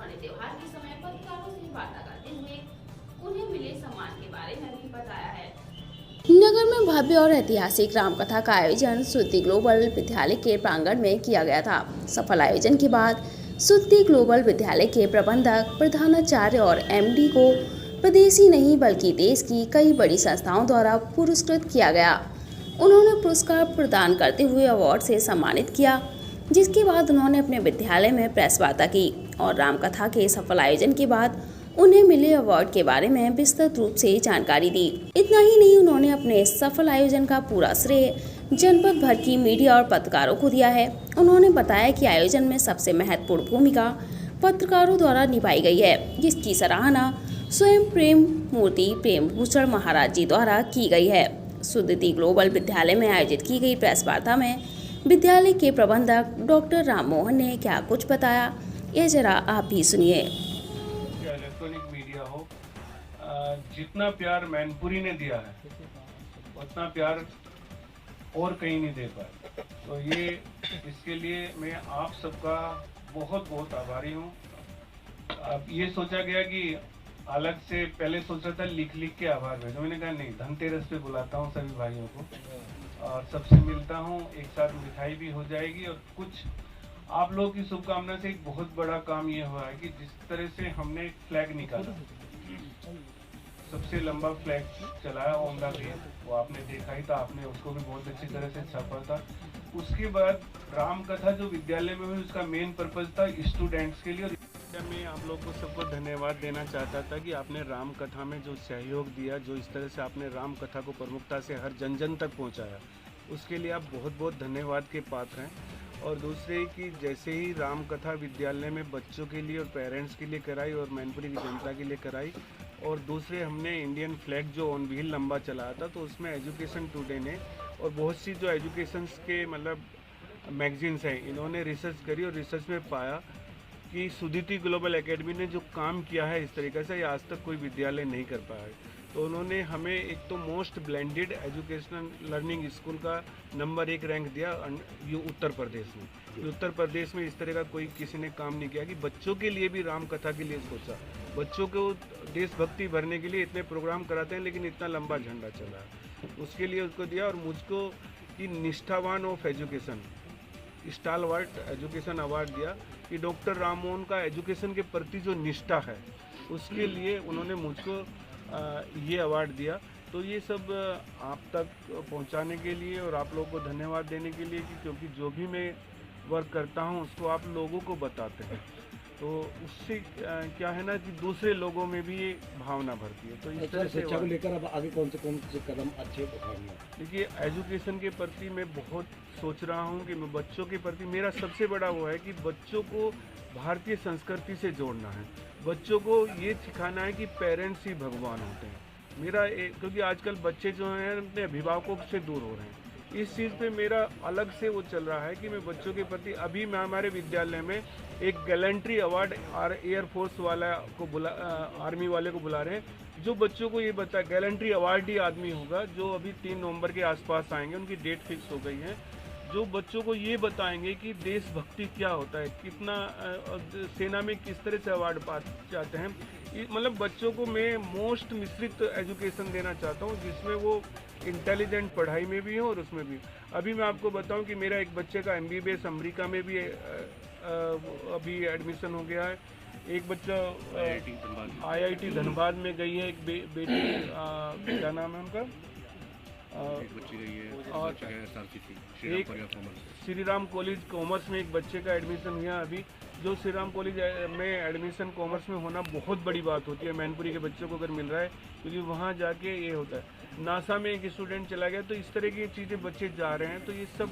वाले त्योहार के समय पत्रकारों से वार्ता करते हुए उन्हें मिले सम्मान के बारे में भी बताया है। नगर में भव्य और ऐतिहासिक रामकथा का आयोजन सुद्धि ग्लोबल विद्यालय के प्रांगण में किया गया था। सफल आयोजन के बाद सुद्धि ग्लोबल विद्यालय के प्रबंधक, प्रधानाचार्य और एमडी को प्रदेश ही नहीं बल्कि देश की कई बड़ी संस्थाओं द्वारा पुरस्कृत किया गया। उन्होंने पुरस्कार प्रदान करते हुए अवार्ड से सम्मानित किया, जिसके बाद उन्होंने अपने विद्यालय में प्रेस वार्ता की और रामकथा के सफल आयोजन के बाद उन्हें मिले अवार्ड के बारे में विस्तृत रूप से जानकारी दी। इतना ही नहीं, उन्होंने अपने सफल आयोजन का पूरा श्रेय जनपद भर की मीडिया और पत्रकारों को दिया है। उन्होंने बताया कि आयोजन में सबसे महत्वपूर्ण भूमिका पत्रकारों द्वारा निभाई गई है, जिसकी सराहना स्वयं प्रेम मूर्ति प्रेम भूषण महाराज जी द्वारा की गई है। सुद्धि ग्लोबल विद्यालय में आयोजित की गई प्रेस वार्ता में विद्यालय के प्रबंधक डॉक्टर राम मोहन ने क्या कुछ बताया, यह जरा आप भी सुनिए। इलेक्ट्रॉनिक मीडिया हो, जितना प्यार मैनपुरी ने दिया है उतना प्यार और कहीं नहीं दे पाए। तो ये इसके लिए मैं आप सबका बहुत बहुत आभारी हूँ। अब ये सोचा गया कि अलग से पहले सोचा था लिख के आभार भेजो, मैंने कहा नहीं, धनतेरस पे बुलाता हूँ सभी भाइयों को और सबसे मिलता हूँ, एक साथ मिठाई भी हो जाएगी। और कुछ आप लोगों की शुभकामना से एक बहुत बड़ा काम ये हुआ है कि जिस तरह से हमने एक फ्लैग निकाला, सबसे लंबा फ्लैग चलाया ओमला के, वो आपने देखा ही था, आपने उसको भी बहुत अच्छी तरह से छापा था। उसके बाद राम कथा जो विद्यालय में हुई उसका मेन पर्पज था स्टूडेंट्स के लिए। और मैं आप लोग को सबको धन्यवाद देना चाहता था कि आपने राम कथा में जो सहयोग दिया, जो इस तरह से आपने राम कथा को प्रमुखता से हर जन जन तक पहुंचाया, उसके लिए आप बहुत बहुत धन्यवाद के पात्र हैं। और दूसरे कि जैसे ही राम कथा विद्यालय में बच्चों के लिए और पेरेंट्स के लिए कराई और मैनपुरी की जनता के लिए कराई, और दूसरे हमने इंडियन फ्लैग जो ऑन व्हील लंबा चलाया था, तो उसमें एजुकेशन टुडे ने और बहुत सी जो एजुकेशन के मतलब मैगजीन्स हैं, इन्होंने रिसर्च करी और रिसर्च में पाया कि सुद्धि ग्लोबल एकेडमी ने जो काम किया है इस तरीके से, ये आज तक कोई विद्यालय नहीं कर पाया है। तो उन्होंने हमें एक तो most blended educational learning school का नंबर 1 रैंक दिया ये उत्तर प्रदेश में। उत्तर प्रदेश में इस तरह का कोई किसी ने काम नहीं किया कि बच्चों के लिए भी राम कथा के लिए सोचा, बच्चों को देशभक्ति भरने के लिए इतने प्रोग्राम कराते हैं लेकिन इतना लंबा झंडा चला है, उसके लिए उसको दिया। और मुझको कि निष्ठावान ऑफ एजुकेशन स्टालवर्ट एजुकेशन अवार्ड दिया कि डॉक्टर राम मोहन का एजुकेशन के प्रति जो निष्ठा है उसके लिए उन्होंने मुझको ये अवार्ड दिया। तो ये सब आप तक पहुंचाने के लिए और आप लोगों को धन्यवाद देने के लिए कि क्योंकि जो भी मैं वर्क करता हूं उसको आप लोगों को बताते हैं, तो उससे क्या है ना कि दूसरे लोगों में भी ये भावना भरती है। तो इस तरह से शिक्षा को लेकर अब आगे कौन से कदम अच्छे उठाएंगे? देखिए, एजुकेशन के प्रति मैं बहुत सोच रहा हूँ कि मैं बच्चों के प्रति, मेरा सबसे बड़ा वो है कि बच्चों को भारतीय संस्कृति से जोड़ना है, बच्चों को ये सिखाना है कि पेरेंट्स ही भगवान होते हैं। मेरा क्योंकि आजकल बच्चे जो हैं अपने अभिभावकों से दूर हो रहे हैं, इस चीज़ पे मेरा अलग से वो चल रहा है कि मैं बच्चों के प्रति, अभी मैं हमारे विद्यालय में एक गैलेंट्री अवार्ड एयरफोर्स वाला को आर्मी वाले को बुला रहे हैं, जो बच्चों को ये बता, गैलेंट्री अवार्ड ही आदमी होगा जो अभी 3 नवंबर के आसपास आएंगे, उनकी डेट फिक्स हो गई है, जो बच्चों को ये बताएंगे कि देशभक्ति क्या होता है, कितना सेना में किस तरह से अवार्ड पा जाते हैं। मतलब बच्चों को मैं मोस्ट मिश्रित एजुकेशन देना चाहता हूँ जिसमें वो इंटेलिजेंट पढ़ाई में भी हो और उसमें भी। अभी मैं आपको बताऊं कि मेरा एक बच्चे का MBBS अमेरिका में भी अभी एडमिशन हो गया है। एक बच्चा IIT धनबाद में गई है, एक बेटी क्या नाम है उनका, और एक श्री राम कॉलेज कॉमर्स में एक बच्चे का एडमिशन हुआ अभी। जो श्री राम कॉलेज में एडमिशन कॉमर्स में होना बहुत बड़ी बात होती है मैनपुरी के बच्चों को अगर मिल रहा है, क्योंकि वहाँ जाके ये होता है। नासा में एक स्टूडेंट चला गया, तो इस तरह की चीज़ें बच्चे जा रहे हैं। तो ये सब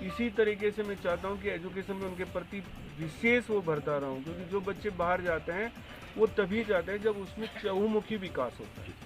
इसी तरीके से मैं चाहता हूँ कि एजुकेशन में उनके प्रति विशेष वो भरता रहा हूँ, क्योंकि जो बच्चे बाहर जाते हैं वो तभी जाते हैं जब उसमें चहुमुखी विकास होता है।